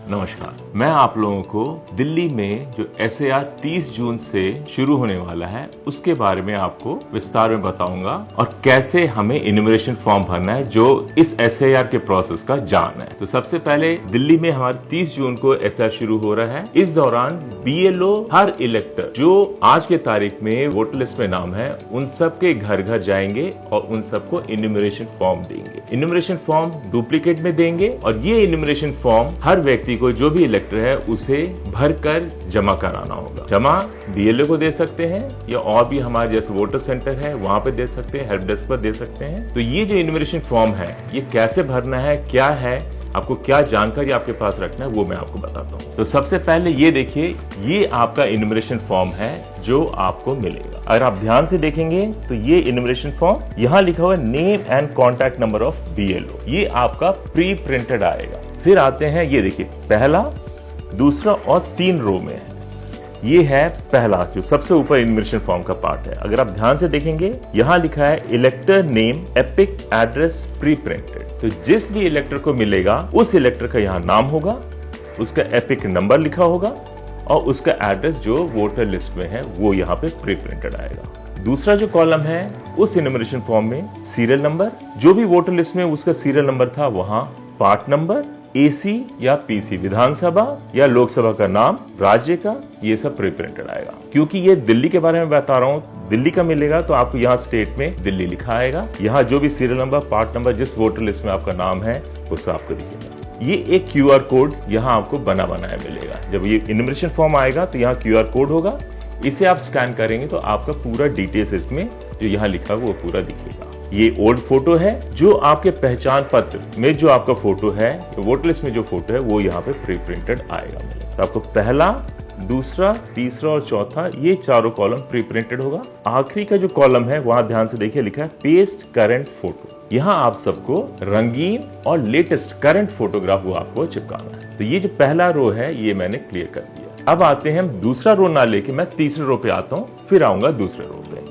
नमस्कार, मैं आप लोगों को दिल्ली में जो SAR 30 जून से शुरू होने वाला है उसके बारे में आपको विस्तार में बताऊंगा और कैसे हमें इन्यूमरेशन फॉर्म भरना है जो इस SAR के प्रोसेस का जान है। तो सबसे पहले दिल्ली में हमारे 30 जून को SAR शुरू हो रहा है। इस दौरान BLO हर इलेक्टर जो आज के तारीख में वोटर लिस्ट में नाम है उन सब के घर घर जाएंगे और उन सबको इन्यूमरेशन फॉर्म देंगे। इन्यूमरेशन फॉर्म डुप्लीकेट में देंगे और ये इन्यूमरेशन फॉर्म हर व्यक्ति को जो भी इलेक्टर है उसे भरकर जमा कराना होगा। जमा BLO को दे सकते हैं या और भी हमारे जैसे वोटर सेंटर है वहां पे दे सकते हैं, हेल्प डेस्क पर दे सकते हैं। तो ये जो इन्यूमरेशन फॉर्म है ये कैसे भरना है, क्या है, आपको क्या जानकारी आपके पास रखना है वो मैं आपको बताता हूँ। तो सबसे पहले ये देखिए, ये आपका इन्यूमरेशन फॉर्म है जो आपको मिलेगा। अगर आप ध्यान से देखेंगे तो ये इन्यूमरेशन फॉर्म यहाँ लिखा हुआ है name and contact number of BLO, ये आपका प्री प्रिंटेड आएगा। फिर आते हैं, ये देखिए पहला, दूसरा और 3 रो में है। ये है पहला जो सबसे ऊपर इन्यूमरेशन फॉर्म का पार्ट है। अगर आप ध्यान से देखेंगे यहाँ लिखा है इलेक्टर name epic address pre printed. तो जिस भी इलेक्टर को मिलेगा उस इलेक्टर का यहाँ नाम होगा, उसका एपिक नंबर लिखा होगा और उसका एड्रेस जो वोटर लिस्ट में है वो यहाँ पे प्री प्रिंटेड आएगा। दूसरा जो कॉलम है उस इन्यूमरेशन फॉर्म में सीरियल नंबर, जो भी वोटर लिस्ट में उसका सीरियल नंबर था वहाँ पार्ट नंबर, AC या PC, विधानसभा या लोकसभा का नाम, राज्य का, ये सब प्री प्रिंटेड आएगा। क्योंकि ये दिल्ली के बारे में बता रहा हूँ, दिल्ली का मिलेगा तो आपको यहाँ स्टेट में दिल्ली लिखा आएगा। यहाँ जो भी सीरियल नंबर, पार्ट नंबर, जिस वोटर लिस्ट में आपका नाम है वो सब आपको दिखेगा। ये एक QR कोड यहाँ आपको बना बनाया मिलेगा। जब ये इन्यूमरेशन फॉर्म आएगा तो यहाँ QR कोड होगा, इसे आप स्कैन करेंगे तो आपका पूरा डिटेल्स इसमें जो यहाँ लिखा वो पूरा दिखेगा। ये ओल्ड फोटो है जो आपके पहचान पत्र में जो आपका फोटो है, वोटर लिस्ट में जो फोटो है वो यहाँ पे प्री प्रिंटेड आएगा। तो आपको पहला, दूसरा, तीसरा और चौथा ये चारों कॉलम प्री प्रिंटेड होगा। आखिरी का जो कॉलम है वहां ध्यान से देखिए लिखा है पेस्ट करंट फोटो। यहाँ आप सबको रंगीन और लेटेस्ट करंट फोटोग्राफ वो आपको चिपकाना है। तो ये जो पहला रो है ये मैंने क्लियर कर दिया। अब आते हैं, हम दूसरा रो ना लेके मैं तीसरे रो पे आता हूँ, फिर आऊंगा दूसरे रो पे।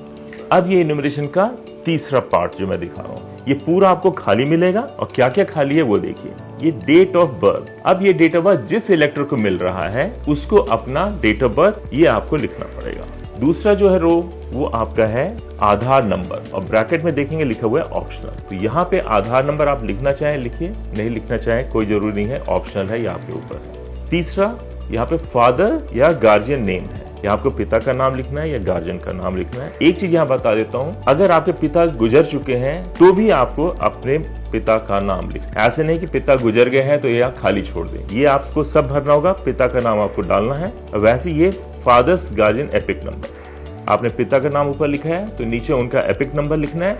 अब ये इन्यूमरेशन का तीसरा पार्ट जो मैं दिखा रहा हूँ ये पूरा आपको खाली मिलेगा और क्या क्या खाली है वो देखिए। ये डेट ऑफ बर्थ, अब ये डेट ऑफ बर्थ जिस इलेक्टर को मिल रहा है उसको अपना डेट ऑफ बर्थ ये आपको लिखना पड़ेगा। दूसरा जो है रो वो आपका है आधार नंबर और ब्रैकेट में देखेंगे लिखा हुआ है ऑप्शनल। तो यहाँ पे आधार नंबर आप लिखना चाहें लिखिए, नहीं लिखना चाहें कोई जरूरी नहीं है, ऑप्शनल है, ये आपके ऊपर है। तीसरा यहाँ पे फादर या गार्जियन नेम है, यहाँ आपको पिता का नाम लिखना है या गार्जियन का नाम लिखना है। एक चीज यहाँ बता देता हूँ, अगर आपके पिता गुजर चुके हैं तो भी आपको अपने पिता का नाम लिखना है। ऐसे नहीं कि पिता गुजर गए हैं तो यहाँ खाली छोड़ दें, ये आपको सब भरना होगा, पिता का नाम आपको डालना है। वैसे ये फादर्स गार्जियन एपिक नंबर, आपने पिता का नाम ऊपर लिखा है तो नीचे उनका एपिक नंबर लिखना है।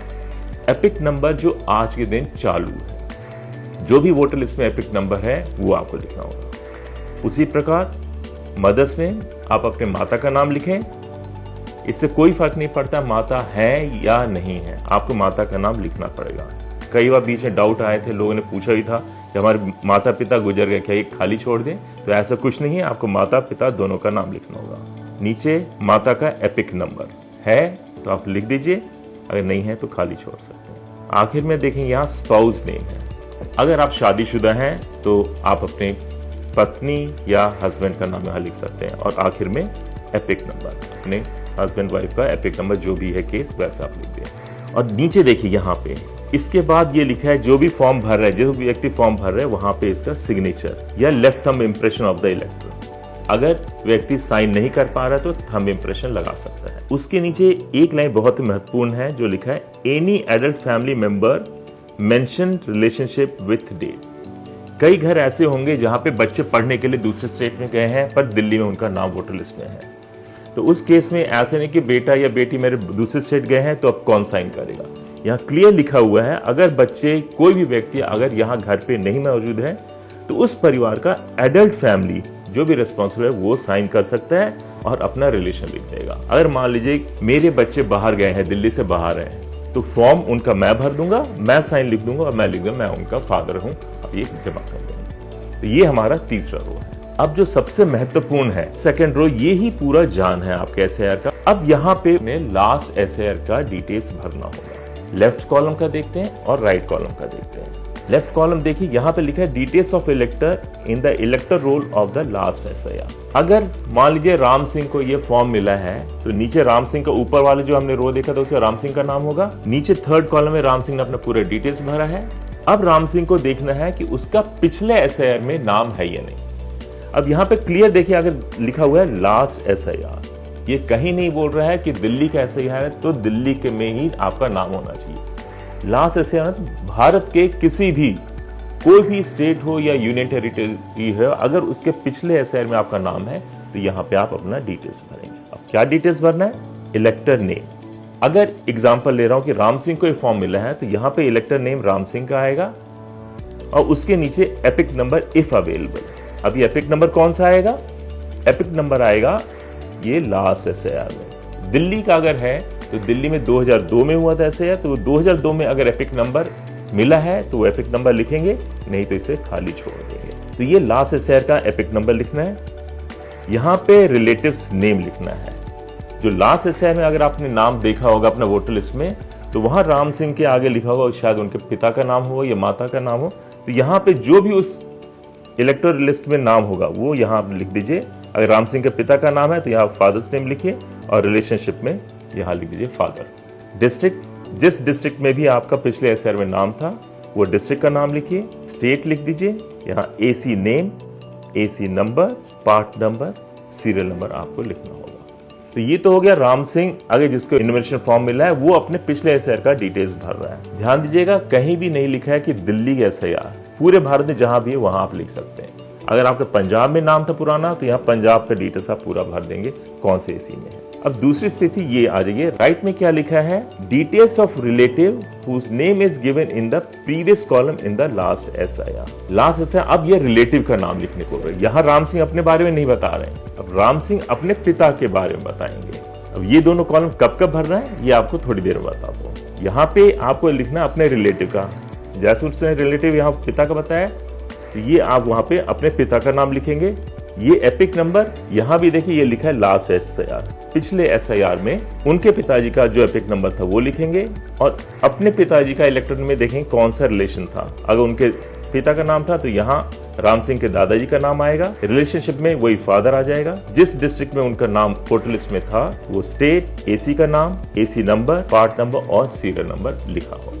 एपिक नंबर जो आज के दिन चालू है, जो भी वोटर लिस्ट में एपिक नंबर है वो आपको लिखना होगा। उसी प्रकार मदर्स नेम, आप अपने माता का नाम लिखें, इससे कोई फर्क नहीं पड़ता माता है या नहीं है, आपको माता का नाम लिखना पड़ेगा। कई बार बीच में डाउट आए थे, लोगों ने पूछा भी था कि हमारे माता पिता गुजर गए क्या ये खाली छोड़ दें, तो ऐसा कुछ नहीं है, आपको माता पिता दोनों का नाम लिखना होगा। नीचे माता का एपिक नंबर है तो आप लिख दीजिए, अगर नहीं है तो खाली छोड़ सकते हैं। आखिर में देखेंगे यहाँ स्पाउस नेम है, अगर आप शादीशुदा हैं तो आप अपने पत्नी या हस्बैंड का नाम यहाँ लिख सकते हैं और आखिर में एपिक नंबर, अपने हस्बैंड वाइफ का एपिक नंबर जो भी है केस वैसा आप लिख दें। और नीचे देखिए यहाँ पे इसके बाद ये लिखा है जो भी फॉर्म भर रहा है, जो भी व्यक्ति फॉर्म भर रहा है वहां पे इसका सिग्नेचर या left thumb impression of the इलेक्टर। अगर व्यक्ति साइन नहीं कर पा रहा तो थंब इम्प्रेशन लगा सकता है। उसके नीचे एक लाइन बहुत ही महत्वपूर्ण है जो लिखा है any adult family member mention relationship with date. कई घर ऐसे होंगे जहां पे बच्चे पढ़ने के लिए दूसरे स्टेट में गए हैं पर दिल्ली में उनका नाम वोटर लिस्ट में है, तो उस केस में ऐसे नहीं कि बेटा या बेटी मेरे दूसरे स्टेट गए हैं तो अब कौन साइन करेगा। यहाँ क्लियर लिखा हुआ है अगर बच्चे, कोई भी व्यक्ति अगर यहाँ घर पे नहीं मौजूद है तो उस परिवार का एडल्ट फैमिली जो भी रिस्पॉन्सिबल है वो साइन कर सकता है और अपना रिलेशन लिख देगा। अगर मान लीजिए मेरे बच्चे बाहर गए हैं, दिल्ली से बाहर हैं, तो फॉर्म उनका मैं भर दूंगा, मैं साइन लिख दूंगा और मैं लिख दूंगा मैं उनका फादर हूं, अब ये जमा कर देंगे। तो ये हमारा तीसरा रो है। अब जो सबसे महत्वपूर्ण है सेकंड रो, ये ही पूरा जान है आपके SAR का। अब यहाँ पे लास्ट SAR का डिटेल्स भरना होगा। लेफ्ट कॉलम का देखते हैं और राइट कॉलम का देखते हैं। लेफ्ट कॉलम देखिए, यहाँ पे लिखा है details of elector in the elector roll of the last SIR। अगर मान लीजिए राम सिंह को ये फॉर्म मिला है तो नीचे राम सिंह का ऊपर वाले जो हमने रो देखा था उसमें राम सिंह का नाम होगा, नीचे थर्ड कॉलम में राम सिंह ने अपना पूरे डिटेल्स भरा है। अब राम सिंह को देखना है कि उसका पिछले SIR में नाम है या नहीं। अब यहाँ पे क्लियर देखिए, अगर लिखा हुआ है लास्ट SIR, ये कहीं नहीं बोल रहा है कि दिल्ली का SIR है तो दिल्ली के में ही आपका नाम होना चाहिए। लास्ट SIR भारत के किसी भी कोई भी स्टेट हो या यूनियन टेरिटरी है, अगर उसके पिछले SIR में आपका नाम है तो यहाँ पे आप अपना डिटेल्स भरेंगे। अब क्या डिटेल्स भरना है? इलेक्टर नेम। अगर एग्जांपल ले रहा हूं कि राम सिंह को फॉर्म मिला है तो यहाँ पे इलेक्टर नेम राम सिंह का आएगा और उसके नीचे एपिक नंबर इफ अवेलेबल। अब ये एपिक नंबर कौन सा आएगा? एपिक नंबर आएगा ये लास्ट SIR में। दिल्ली का अगर है तो दिल्ली में 2002 में हुआ था SIR, तो 2002 में अगर एपिक नंबर मिला है तो वो एपिक नंबर लिखेंगे, नहीं तो इसे खाली छोड़ देंगे। तो ये लास्ट SIR का एपिक नंबर लिखना है। यहाँ पे रिलेटिव्स नेम लिखना है। जो लास्ट SIR में अगर आपने नाम देखा होगा अपना वोटर लिस्ट में, तो वहां राम सिंह के आगे लिखा होगा शायद उनके पिता का नाम हो या माता का नाम हो, तो यहाँ पे जो भी उस इलेक्टर लिस्ट में नाम होगा वो यहाँ आप लिख दीजिए। अगर राम सिंह के पिता का नाम है तो यहाँ फादर्स नेम लिखिए और रिलेशनशिप में यहाँ लिख दीजिए फादर। डिस्ट्रिक्ट, जिस डिस्ट्रिक्ट में भी आपका पिछले SIR में नाम था वो डिस्ट्रिक्ट का नाम लिखिए। स्टेट लिख दीजिए, यहाँ AC name, AC number, part number, serial number आपको लिखना होगा। तो ये तो हो गया राम सिंह, अगर जिसको इन्वेस्टिगेशन फॉर्म मिला है वो अपने पिछले SIR का डिटेल्स भर रहा है। ध्यान दीजिएगा, कहीं भी नहीं लिखा है कि दिल्ली का SIR, पूरे भारत में जहां भी है वहां आप लिख सकते हैं। अगर आपके पंजाब में नाम था पुराना तो यहाँ पंजाब का डिटेल्स आप पूरा भर देंगे कौन से AC में है। अब दूसरी स्थिति ये आ जाइए, राइट में क्या लिखा है? Details of relative whose name is given in the previous column in the last SIR। Last SIR, अब ये रिलेटिव का नाम लिखने को है। यहाँ राम सिंह अपने बारे में नहीं बता रहे हैं, अब राम सिंह अपने पिता के बारे में बताएंगे। अब ये दोनों कॉलम कब कब भरना है ये आपको थोड़ी देर में बताता हूँ। यहाँ पे आपको लिखना अपने रिलेटिव का, जैसे उसने रिलेटिव यहाँ पिता का बताया तो ये आप वहां पे अपने पिता का नाम लिखेंगे। ये एपिक नंबर यहाँ भी देखिए ये लिखा है लास्ट SIR, पिछले SIR में उनके पिताजी का जो एपिक नंबर था वो लिखेंगे और अपने पिताजी का इलेक्टर में देखेंगे कौन सा रिलेशन था। अगर उनके पिता का नाम था तो यहाँ राम सिंह के दादाजी का नाम आएगा, रिलेशनशिप में वही फादर आ जाएगा। जिस डिस्ट्रिक्ट में उनका नाम वोटर लिस्ट में था वो स्टेट, AC का नाम, AC नंबर, पार्ट नंबर और सीरियल नंबर लिखा होगा।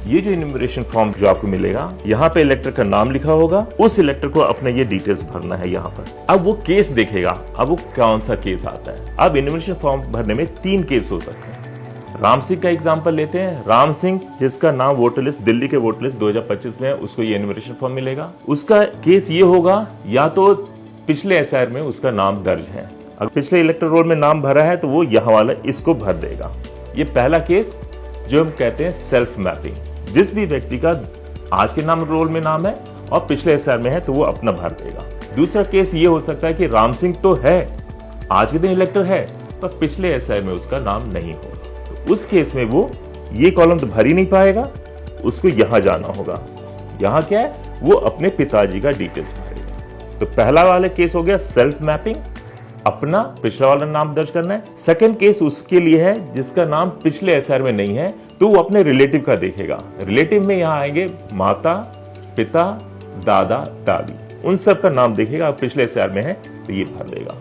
ये जो इन्यूमरेशन फॉर्म जो आपको मिलेगा यहाँ पे इलेक्टर का नाम लिखा होगा, उस इलेक्टर को अपने ये डिटेल्स भरना है यहाँ पर। अब वो केस देखेगा, अब वो कौन सा केस आता है। अब इन्यूमरेशन फॉर्म भरने में 3 केस हो सकते हैं। राम सिंह का एग्जांपल लेते हैं। राम सिंह जिसका नाम वोटर लिस्ट, दिल्ली के वोटर लिस्ट 2025 में है, उसको ये इन्यूमरेशन फॉर्म मिलेगा। उसका केस ये होगा, या तो पिछले SIR में उसका नाम दर्ज है, अगर पिछले इलेक्टर रोल में नाम भरा है तो वो यहाँ वाला इसको भर देगा। ये पहला केस जो हम कहते हैं सेल्फ मैपिंग, जिस भी व्यक्ति का आज के नाम रोल में नाम है और पिछले SIR में है तो वो अपना भर देगा। दूसरा केस ये हो सकता है कि राम सिंह तो है, आज के दिन इलेक्टर है, पर पिछले SIR में उसका नाम नहीं होगा, तो उस केस में वो ये कॉलम तो भर ही नहीं पाएगा, उसको यहाँ जाना होगा। यहाँ क्या है, वो अपने पिताजी का डिटेल्स भरेगा। तो पहला वाला केस हो गया सेल्फ मैपिंग, अपना पिछला वाला नाम दर्ज करना है। सेकंड केस उसके लिए है जिसका नाम पिछले SIR में नहीं है, तो वो अपने रिलेटिव का देखेगा। रिलेटिव में यहाँ आएंगे माता, पिता, दादा, दादी, उन सब का नाम देखेगा। पिछले SIR में है तो ये भर देगा।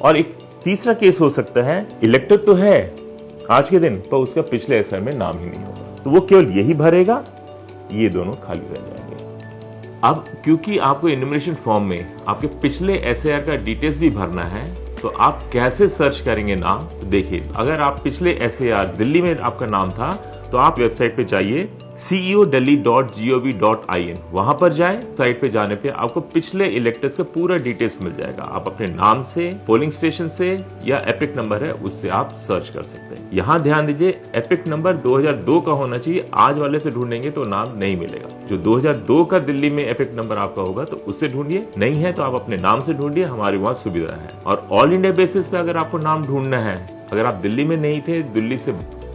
और एक तीसरा केस हो सकता है, इलेक्टर तो है आज के दिन पर उसका पिछले SIR में नाम ही नहीं होगा, तो वो केवल यही भरेगा, ये दोनों खाली रह जाएंगे। अब क्योंकि आपको इन्यूमरेशन फॉर्म में आपके पिछले SIR का डिटेल्स भी भरना है, तो आप कैसे सर्च करेंगे नाम? देखिए, अगर आप पिछले SIR दिल्ली में आपका नाम था तो आप वेबसाइट पे जाइए ceodelhi.gov.in, वहां पर जाए। साइट पे जाने पे आपको पिछले इलेक्टर्स का पूरा डिटेल्स मिल जाएगा। आप अपने नाम से, पोलिंग स्टेशन से या एपिक नंबर है उससे आप सर्च कर सकते हैं। यहाँ ध्यान दीजिए, एपिक नंबर 2002 का होना चाहिए। आज वाले से ढूंढेंगे तो नाम नहीं मिलेगा। जो 2002 का दिल्ली में एपिक नंबर आपका होगा तो उससे ढूंढिए, नहीं है तो आप अपने नाम से ढूंढिए, हमारे वहाँ सुविधा है। और ऑल इंडिया बेसिस पे अगर आपको नाम ढूंढना है, अगर आप दिल्ली में नहीं थे, दिल्ली से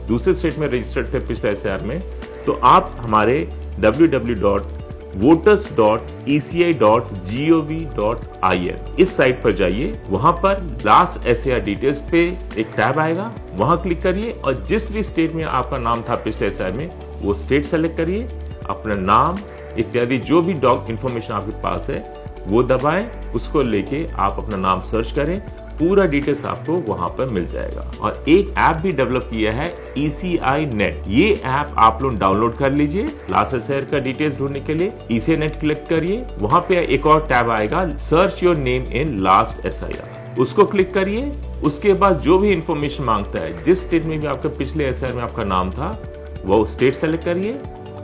दूसरे स्टेट में रजिस्टर्ड थे पिछले SIR में, तो आप हमारे www.voters.eci.gov.in इस साइट पर जाइए। वहां पर लास्ट SIR डिटेल्स पे एक टैब आएगा, वहां क्लिक करिए और जिस भी स्टेट में आपका नाम था पिछले SIR में वो स्टेट सेलेक्ट करिए, अपना नाम, इत्यादि जो भी डॉग इन्फॉर्मेशन आपके पास है वो दबाएं, उसको लेके आप अपना नाम सर्च करें, पूरा डिटेल्स आपको वहां पर मिल जाएगा। और एक ऐप भी डेवलप किया है ECI नेट, ये ऐप आप लोग डाउनलोड कर लीजिए लास्ट एसआईआर का डिटेल्स ढूंढने के लिए। ECI नेट क्लिक करिए, वहां पे एक और टैब आएगा search your name in last SIR, उसको क्लिक करिए। उसके बाद जो भी इंफॉर्मेशन मांगता है, जिस स्टेट में भी आपका पिछले एसआईआर में आपका नाम था वो स्टेट सेलेक्ट करिए,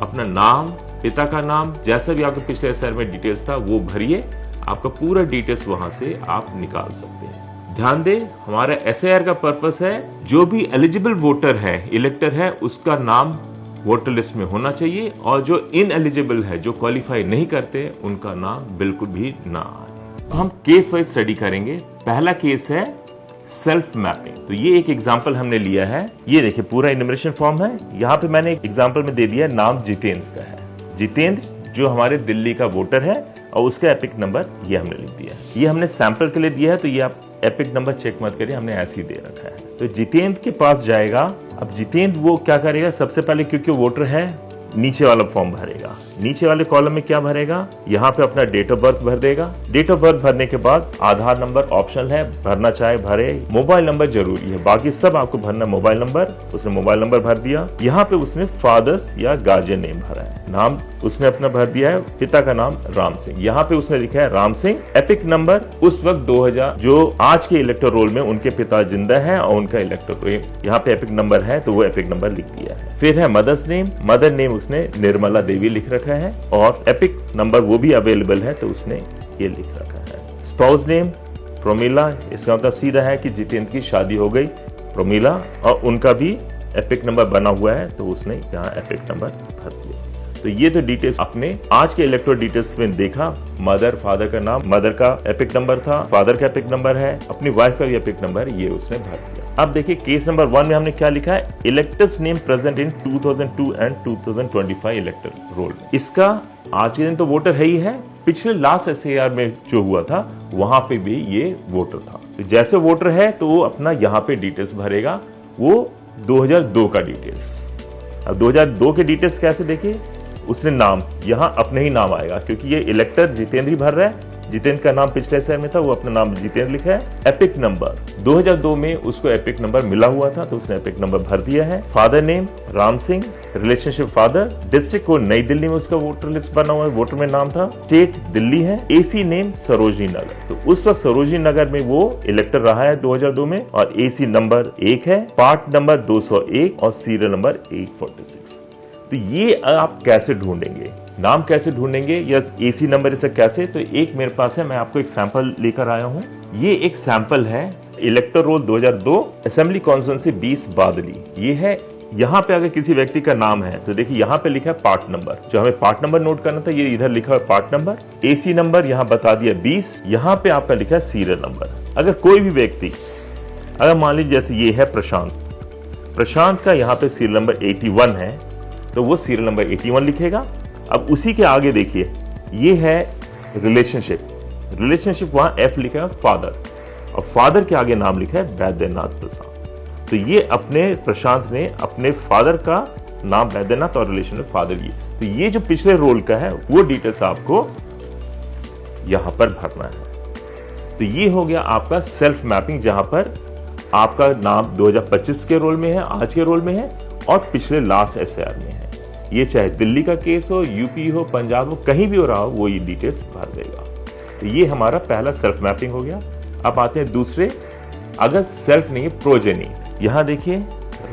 अपना नाम, पिता का नाम, जैसा भी आपके पिछले एसआईआर में डिटेल्स था वो भरिए, आपका पूरा डिटेल्स वहां से आप निकाल सकते हैं। ध्यान दें, हमारा एसआईआर का पर्पस है जो भी एलिजिबल वोटर है, इलेक्टर है, उसका नाम वोटर लिस्ट में होना चाहिए, और जो इनएलिजिबल है, जो क्वालिफाई नहीं करते, उनका नाम बिल्कुल भी ना आए। हम केस वाइज स्टडी करेंगे। पहला केस है सेल्फ मैपिंग। तो ये एक एग्जांपल हमने लिया है, ये देखिए पूरा इन्यूमरेशन फॉर्म है। यहाँ पे मैंने एक एग्जांपल में दे दिया नाम जितेंद्र का है। जितेंद्र जो हमारे दिल्ली का वोटर है और उसका एपिक नंबर ये हमने लिख दिया है। ये हमने सैंपल के लिए दिया है, तो ये आप एपिक नंबर चेक मत करिए, हमने ऐसे ही दे रखा है। तो जितेंद्र के पास जाएगा। अब जितेंद्र वो क्या करेगा, सबसे पहले क्योंकि वोटर है नीचे वाला फॉर्म भरेगा। नीचे वाले कॉलम में क्या भरेगा, यहाँ पे अपना डेट ऑफ बर्थ भर देगा। डेट ऑफ बर्थ भरने के बाद आधार नंबर ऑप्शनल है, भरना चाहे भरे। मोबाइल नंबर जरूरी है, बाकी सब आपको भरना मोबाइल नंबर। उसने मोबाइल नंबर भर दिया। यहाँ पे उसने फादर्स या गार्जियन नेम भरा है। नाम उसने अपना भर दिया है, पिता का नाम राम सिंह। यहाँ पे उसने लिखा है राम सिंह। एपिक नंबर उस वक्त 2000, जो आज के इलेक्टर रोल में उनके पिता जिंदा है और उनका इलेक्टर यहाँ पे एपिक नंबर है, तो वो एपिक नंबर लिख दिया है। फिर है मदर्स नेम। मदर नेम उसने निर्मला देवी लिख रखा है, और एपिक नंबर वो भी अवेलेबल है, तो उसने ये लिख रखा है। स्पाउस नेम प्रोमिला, इसका मतलब सीधा है कि जितेंद्र की शादी हो गई प्रोमिला, और उनका भी एपिक नंबर बना हुआ है, तो उसने यहाँ एपिक नंबर भर दिया। तो ये तो डिटेल्स अपने आज के इलेक्टोरल डिटेल्स में देखा। मदर, फादर का नाम, मदर का एपिक नंबर था, फादर का एपिक नंबर है, अपनी वाइफ का भी एपिक नंबर, ये उसने भर दिया। अब देखिए केस नंबर 1 में हमने क्या लिखा है, electors name present in 2002 and 2025 electoral roll. इसका आज के दिन तो वोटर है ही है, पिछले लास्ट एसआईआर में जो हुआ था वहां पे भी ये वोटर था। तो जैसे वोटर है तो वो अपना यहाँ पे डिटेल्स भरेगा, वो 2002 का डिटेल्स। अब 2002 के डिटेल्स कैसे देखिए, उसने नाम यहाँ अपने ही नाम आएगा, क्योंकि ये इलेक्टर जितेंद्र ही भर रहा है। जितेंद्र का नाम पिछले एसआईआर में था, वो अपना नाम जितेंद्र लिखा है। एपिक नंबर 2002 में उसको एपिक नंबर मिला हुआ था, तो उसने एपिक नंबर भर दिया है। Father name Ram Singh, relationship father, district को नई दिल्ली में उसका वोटर लिस्ट बना हुआ है, वोटर में नाम था, स्टेट दिल्ली है। एसी नेम सरोजनी नगर, तो उस वक्त सरोजनी नगर में वो इलेक्टर रहा है 2002 में, और एसी नंबर 1 है, पार्ट नंबर 201 और सीरियल नंबर 846। तो ये आप कैसे ढूंढेंगे, नाम कैसे ढूंढेंगे या एसी नंबर इसे कैसे, तो एक मेरे पास है, मैं आपको एक सैंपल लेकर आया हूं। ये एक सैंपल है इलेक्टर रोल 2002 असेंबली कॉन्स्टिट्यूएंसी 20 बादली। ये है, यहाँ पे अगर किसी व्यक्ति का नाम है तो देखिए यहाँ पे लिखा है पार्ट नंबर, जो हमें पार्ट नंबर नोट करना था ये इधर लिखा है पार्ट नंबर। एसी नंबर यहाँ बता दिया 20, यहाँ पे आपका लिखा है सीरियल नंबर। अगर कोई भी व्यक्ति, अगर मान लीजिए जैसे ये है प्रशांत का यहाँ पे सीरियल नंबर 81 है, तो वो सीरियल नंबर 81 लिखेगा। अब उसी के आगे देखिए ये है रिलेशनशिप वहां एफ लिखा है फादर, और फादर के आगे नाम लिखा है वैद्यनाथ प्रसाद। तो ये अपने प्रशांत ने अपने फादर का नाम वैद्यनाथ और रिलेशन में फादर की, तो ये जो पिछले रोल का है वो डिटेल्स आपको यहां पर भरना है। तो ये हो गया आपका सेल्फ मैपिंग, जहां पर आपका नाम 2025 के रोल में है, आज के रोल में है, और पिछले लास्ट एसआईआर में है। ये चाहे दिल्ली का केस हो, यूपी हो, पंजाब हो, कहीं भी हो रहा हो, वो ये डिटेल्स भर देगा। तो ये हमारा पहला सेल्फ मैपिंग हो गया। अब आते हैं दूसरे, अगर सेल्फ नहीं है प्रोजेनी। यहां देखिए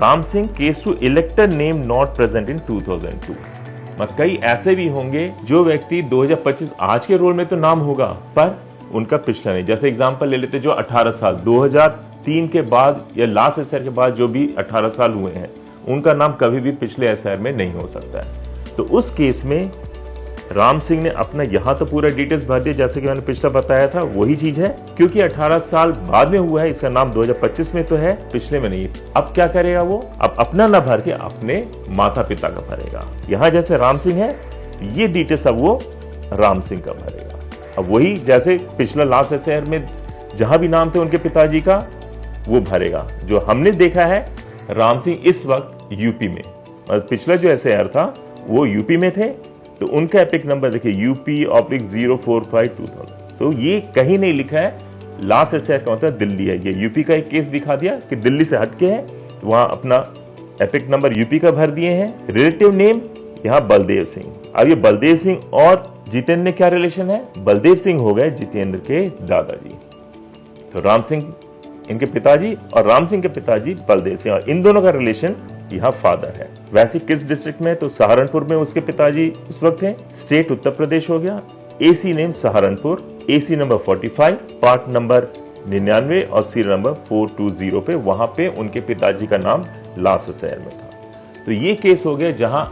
Ram Singh case two elector name not present in 2002। कई ऐसे भी होंगे जो व्यक्ति 2025 आज के रोल में तो नाम होगा पर उनका पिछला नहीं। जैसे एग्जांपल ले लेते जो 18 साल 2003 के बाद या लास्ट एसआईआर के बाद जो भी 18 साल हुए हैं, उनका नाम कभी भी पिछले एसआईआर में नहीं हो सकता है। तो उस केस में राम सिंह ने अपना यहां तो पूरा डिटेल्स भर दिया, जैसे कि मैंने पिछला बताया था वही चीज है, क्योंकि 18 साल बाद में हुआ है, इसका नाम 2025 में तो है, पिछले में नहीं। अब क्या करेगा वो, अब अपना ना भर के अपने माता पिता का भरेगा। यहां जैसे राम सिंह है, ये डिटेल्स अब वो राम सिंह का भरेगा। अब वही जैसे पिछला लास्ट एसआईआर में जहां भी नाम थे उनके पिताजी का, वो भरेगा। जो हमने देखा है राम सिंह इस वक्त यूपी में, पिछला जो एसआईआर था वो यूपी में थे, तो उनका एपिक नंबर देखिए UP/045/2000। तो ये कहीं नहीं लिखा है लास्ट एसआईआर का मतलब दिल्ली है। ये यूपी का एक केस दिखा दिया कि दिल्ली से हटके है, वहां अपना एपिक नंबर यूपी का भर दिए हैं। रिलेटिव नेम यहाँ बलदेव सिंह। अब ये बलदेव सिंह और जितेंद्र में क्या रिलेशन है? बलदेव सिंह हो गए जितेंद्र के दादाजी। तो राम सिंह इनके पिताजी और राम सिंह के पिताजी बलदेव सिंह, और इन दोनों का रिलेशन यहाँ फादर है। वैसे किस डिस्ट्रिक्ट में? तो सहारनपुर में उसके पिताजी उस वक्त हैं। स्टेट उत्तर प्रदेश हो गया। AC name Saharanpur, AC number 45, part number 99 और सीरियल नंबर 420 पे, वहां पे उनके पिताजी का नाम लास्ट एसआईआर में था। तो ये केस हो गया जहां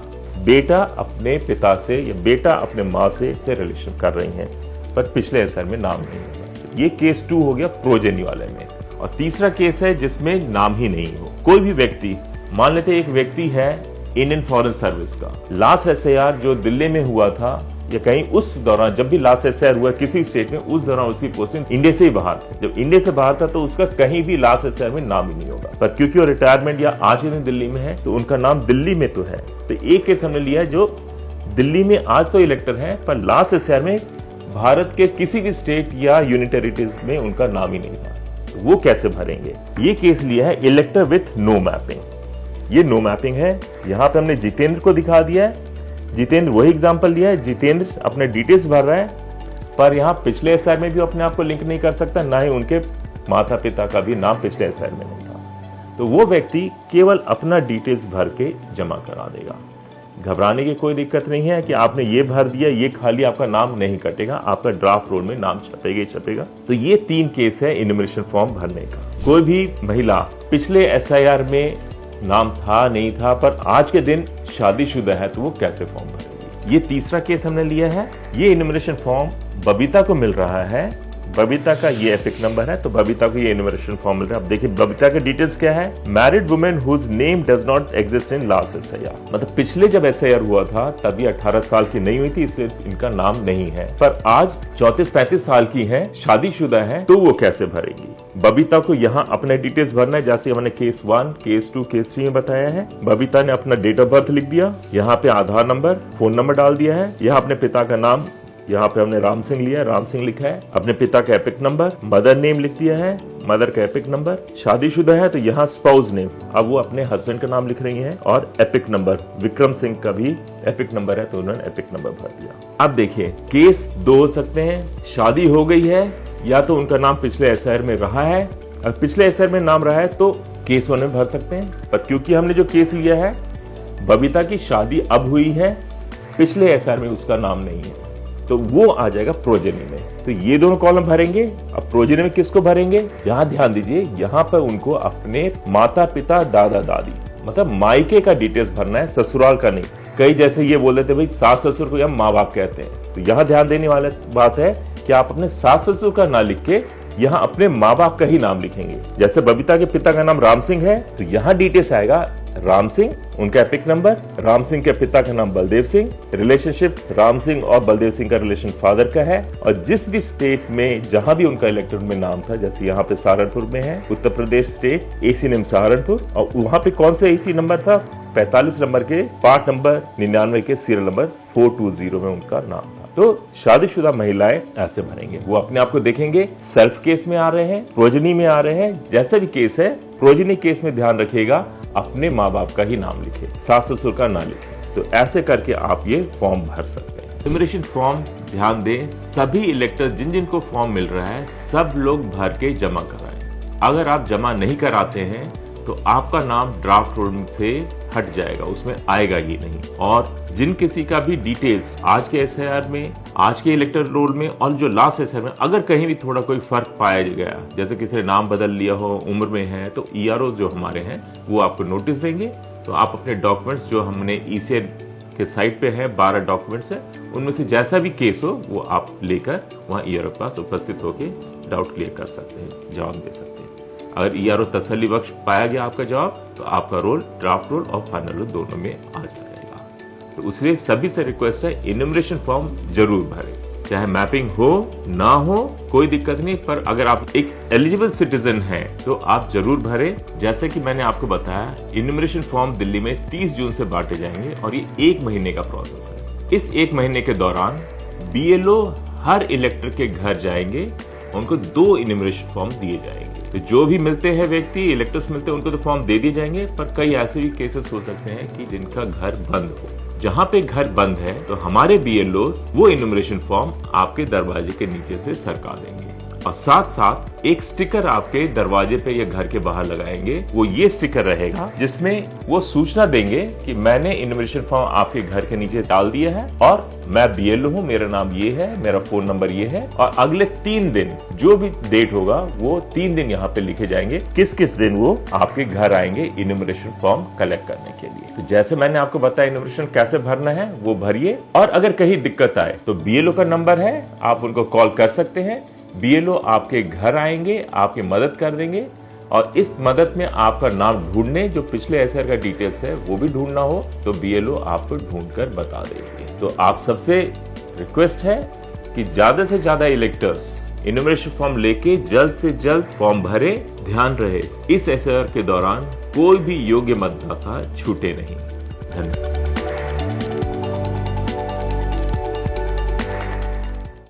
बेटा अपने पिता से या बेटा अपने माँ से रिलेशन कर रही हैं, पर पिछले एसआईआर में नाम नहीं होगा। ये केस 2 हो गया प्रोजेनी वाले में। और तीसरा केस है जिसमें नाम ही नहीं हो। कोई भी व्यक्ति, मान लेते एक व्यक्ति है इंडियन फॉरेन सर्विस का, लास्ट एसआईआर जो दिल्ली में हुआ था या कहीं उस दौरान जब भी लास्ट एसआईआर हुआ किसी स्टेट में, उस दौरान उसकी पोस्टिंग इंडिया से ही बाहर था। जब इंडिया से बाहर था तो उसका कहीं भी लास्ट एसआईआर में नाम ही नहीं होगा, पर क्योंकि वो रिटायरमेंट या आज के दिन दिल्ली में है तो उनका नाम दिल्ली में तो है। तो एक केस हमने लिया है जो दिल्ली में आज तो इलेक्टर है पर लास्ट एसआईआर में भारत के किसी भी स्टेट या यूनियन टेरिटरीज में उनका नाम ही नहीं था। तो वो कैसे भरेंगे? ये केस लिया है इलेक्टर विथ नो मैपिंग। ये नो मैपिंग है। यहाँ पे हमने जितेंद्र को दिखा दिया है। जितेंद्र वही एग्जाम्पल लिया है, जितेंद्र अपने डिटेल्स भर रहा है, पर यहाँ पिछले एसआईआर में भी अपने आप को लिंक नहीं कर सकता, ना ही उनके माता पिता का भी नाम पिछले एसआईआर में नहीं था। तो वो व्यक्ति केवल अपना डिटेल्स भर के जमा करा देगा। घबराने की कोई दिक्कत नहीं है कि आपने ये भर दिया, ये खाली आपका नाम नहीं कटेगा, आपका ड्राफ्ट रोल में नाम छपेगा ही छपेगा। तो ये 3 केस है इन्यूमरेशन फॉर्म भरने का। कोई भी महिला पिछले एसआईआर में नाम था नहीं था पर आज के दिन शादीशुदा है तो वो कैसे फॉर्म भरेगी? ये तीसरा केस हमने लिया है। ये इन्यूमरेशन फॉर्म बबीता को मिल रहा है। बबीता का ये एपिक नंबर है तो बबीता को ये इन्यूमरेशन फॉर्म मिल रहा है। अब देखिए बबीता के डिटेल्स क्या है। Married women whose name does not exist in last SIR. मतलब पिछले जब एसआईआर हुआ था तब ये 18 साल की नहीं हुई थी, इसलिए इनका नाम नहीं है, पर आज 34-35 साल की है, शादीशुदा है, तो वो कैसे भरेगी? बबीता को यहाँ अपने डिटेल्स भरना है, जैसे हमने केस 1, केस 2, केस 3 में बताया है। बबीता ने अपना डेट ऑफ बर्थ लिख दिया, यहाँ पे आधार नंबर, फोन नंबर डाल दिया है, यहाँ अपने पिता का नाम, यहाँ पे हमने राम सिंह लिया, राम सिंह लिखा है, अपने पिता का एपिक नंबर, मदर नेम लिख दिया है, मदर का एपिक नंबर, शादीशुदा है तो यहाँ स्पाउस नेम, अब वो अपने हस्बैंड का नाम लिख रही हैं, और एपिक नंबर विक्रम सिंह का भी एपिक नंबर है तो उन्होंने एपिक नंबर भर दिया। अब देखिए केस 2 हो सकते हैं, शादी हो गई है या तो उनका नाम पिछले एसआईआर में रहा है, और पिछले एसआईआर में नाम रहा है तो केस 1 में भर सकते हैं, पर क्योंकि हमने जो केस लिया है बबीता की शादी अब हुई है, पिछले एसआईआर में उसका नाम नहीं है, तो वो आ जाएगा प्रोजेनी में। तो ये दोनों कॉलम भरेंगे। अब प्रोजेनी में किसको भरेंगे? यहाँ ध्यान दीजिए, यहाँ पर उनको अपने माता पिता दादा दादी मतलब मायके का डिटेल्स भरना है, ससुराल का नहीं। कई जैसे ये बोल देते भाई सास ससुर को या माँ बाप कहते हैं, तो यहाँ ध्यान देने वाली बात है कि आप अपने सास ससुर का ना लिख के यहाँ अपने माँ बाप का ही नाम लिखेंगे। जैसे बबीता के पिता का नाम राम सिंह है तो यहाँ डिटेल्स आएगा राम सिंह, उनका एपिक नंबर, राम सिंह के पिता का नाम बलदेव सिंह, रिलेशनशिप राम सिंह और बलदेव सिंह का रिलेशन फादर का है, और जिस भी स्टेट में जहां भी उनका इलेक्टेड में नाम था, जैसे यहाँ पे सहारनपुर में है, Uttar Pradesh state, AC name Saharanpur, और वहां पे कौन सा एसी नंबर था? 45 नंबर के पार्ट नंबर 99 के सीरियल नंबर 420 में उनका नाम था। तो शादीशुदा महिलाएं ऐसे भरेंगे, वो अपने आप को देखेंगे सेल्फ केस में आ रहे हैं, प्रोजेनी में आ रहे हैं, जैसा भी केस है प्रोजेनी केस में ध्यान रखिएगा अपने माँ बाप का ही नाम लिखे, सास ससुर का ना लिखे। तो ऐसे करके आप ये फॉर्म भर सकते हैं। इन्यूमरेशन फॉर्म ध्यान दें, सभी इलेक्टर जिन जिन को फॉर्म मिल रहा है सब लोग भर के जमा कराएं। अगर आप जमा नहीं कराते हैं तो आपका नाम ड्राफ्ट रोल से हट जाएगा, उसमें आएगा ही नहीं। और जिन किसी का भी डिटेल्स आज के एसआईआर में, आज के इलेक्टर रोल में और जो लास्ट एसआईआर में अगर कहीं भी थोड़ा कोई फर्क पाया गया, जैसे किसी ने नाम बदल लिया हो, उम्र में है, तो ईआरओ जो हमारे हैं वो आपको नोटिस देंगे। तो आप अपने डॉक्यूमेंट्स जो हमने ईसीआर के साइट पे है 12 डॉक्यूमेंट्स है, उनमें से जैसा भी केस हो वो आप लेकर वहाँ ईआरओ के पास उपस्थित होकर डाउट क्लियर कर सकते हैं, जवाब दे सकते हैं। अगर ईआरओ तसल्ली बख्श पाया गया आपका जवाब तो आपका रोल ड्राफ्ट रोल और फाइनल रोल दोनों में आ जाएगा। तो उसलिए सभी से रिक्वेस्ट है इन्यूमरेशन फॉर्म जरूर भरें, चाहे मैपिंग हो ना हो कोई दिक्कत नहीं, पर अगर आप एक एलिजिबल सिटीजन हैं तो आप जरूर भरें। जैसे कि मैंने आपको बताया इन्यूमरेशन फॉर्म दिल्ली में 30 जून से बांटे जाएंगे और ये 1 महीने का प्रोसेस है। इस 1 महीने के दौरान बीएलओ हर इलेक्टर के घर जाएंगे, उनको 2 इन्यूमरेशन फॉर्म दिए जाएंगे। तो जो भी मिलते हैं व्यक्ति, इलेक्टर्स मिलते हैं, उनको तो फॉर्म दे दिए जाएंगे, पर कई ऐसे भी केसेस हो सकते हैं कि जिनका घर बंद हो। जहां पे घर बंद है तो हमारे बीएलओ वो इन्यूमरेशन फॉर्म आपके दरवाजे के नीचे से सरका देंगे और साथ साथ एक स्टिकर आपके दरवाजे पे या घर के बाहर लगाएंगे। वो ये स्टिकर रहेगा जिसमें वो सूचना देंगे कि मैंने इन्यूमरेशन फॉर्म आपके घर के नीचे डाल दिया है और मैं बीएलओ हूँ, मेरा नाम ये है, मेरा फोन नंबर ये है, और अगले 3 दिन जो भी डेट होगा वो 3 दिन यहाँ पे लिखे जाएंगे किस किस दिन वो आपके घर आएंगे इन्यूमरेशन फॉर्म कलेक्ट करने के लिए। तो जैसे मैंने आपको बताया इन्यूमरेशन कैसे भरना है वो भरिए, और अगर कहीं दिक्कत आए तो बीएलओ का नंबर है, आप उनको कॉल कर सकते हैं। बीएलओ आपके घर आएंगे, आपकी मदद कर देंगे, और इस मदद में आपका नाम ढूंढने, जो पिछले एसआर का डिटेल्स है वो भी ढूंढना हो तो बीएलओ आपको ढूंढकर बता देंगे। तो आप सबसे रिक्वेस्ट है कि ज्यादा से ज्यादा इलेक्टर्स इन्यूमरेशन फॉर्म लेके जल्द से जल्द फॉर्म भरे। ध्यान रहे इस एसआर के दौरान कोई भी योग्य मतदाता छूटे नहीं। धन्यवाद।